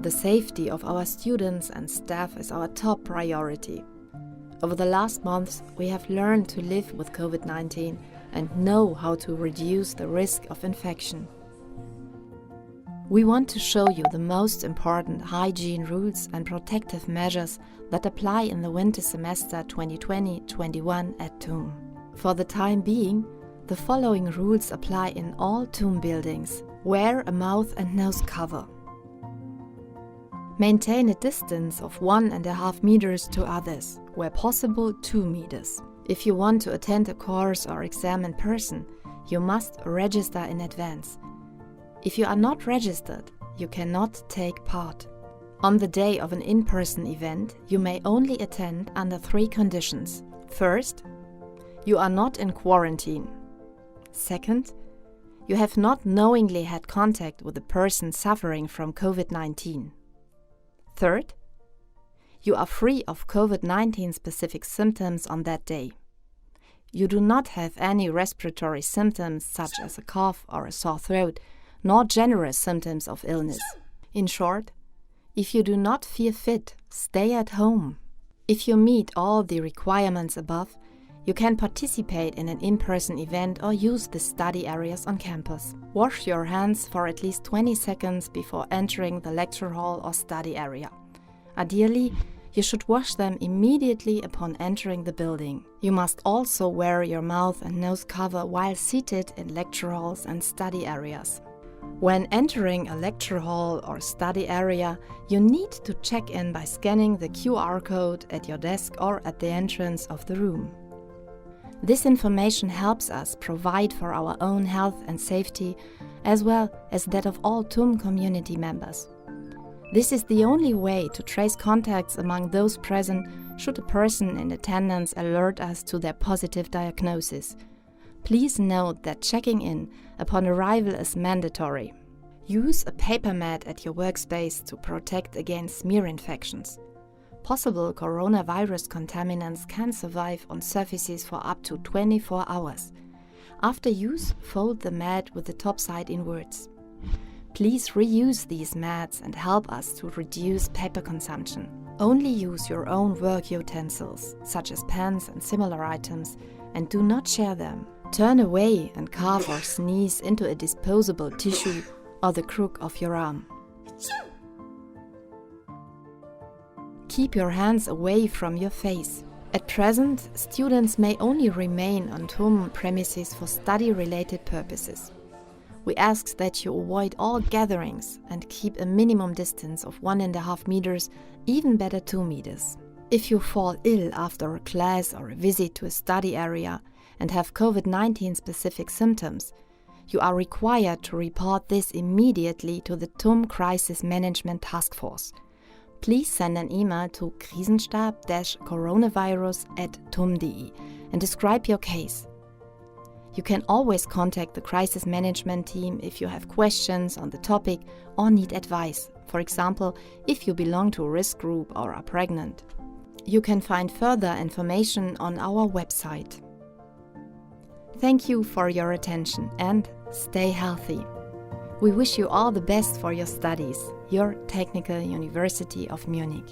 the safety of our students and staff is our top priority. Over the last months, we have learned to live with COVID-19 and know how to reduce the risk of infection. We want to show you the most important hygiene rules and protective measures that apply in the winter semester 2020-21 at TUM. For the time being, the following rules apply in all TUM buildings. Wear a mouth and nose cover. Maintain a distance of 1.5 meters to others, where possible 2 meters. If you want to attend a course or exam in person, you must register in advance. If you are not registered, you cannot take part. On the day of an in-person event, you may only attend under 3 conditions. First, you are not in quarantine. Second, you have not knowingly had contact with a person suffering from COVID-19. Third, you are free of COVID-19 specific symptoms on that day. You do not have any respiratory symptoms such as a cough or a sore throat, nor general symptoms of illness. In short, if you do not feel fit, stay at home. If you meet all the requirements above, you can participate in an in-person event or use the study areas on campus. Wash your hands for at least 20 seconds before entering the lecture hall or study area. Ideally, you should wash them immediately upon entering the building. You must also wear your mouth and nose cover while seated in lecture halls and study areas. When entering a lecture hall or study area, you need to check in by scanning the QR code at your desk or at the entrance of the room. This information helps us provide for our own health and safety, as well as that of all TUM community members. This is the only way to trace contacts among those present should a person in attendance alert us to their positive diagnosis. Please note that checking in upon arrival is mandatory. Use a paper mat at your workspace to protect against smear infections. Possible coronavirus contaminants can survive on surfaces for up to 24 hours. After use, fold the mat with the top side inwards. Please reuse these mats and help us to reduce paper consumption. Only use your own work utensils, such as pens and similar items, and do not share them. Turn away and cough or sneeze into a disposable tissue or the crook of your arm. Keep your hands away from your face. At present, students may only remain on TUM premises for study-related purposes. We ask that you avoid all gatherings and keep a minimum distance of 1.5 meters, even better 2 meters. If you fall ill after a class or a visit to a study area and have COVID-19 specific symptoms, you are required to report this immediately to the TUM Crisis Management Task Force. Please send an email to krisenstab-coronavirus@tum.de and describe your case. You can always contact the crisis management team if you have questions on the topic or need advice, for example, if you belong to a risk group or are pregnant. You can find further information on our website. Thank you for your attention and stay healthy. We wish you all the best for your studies. Your Technical University of Munich.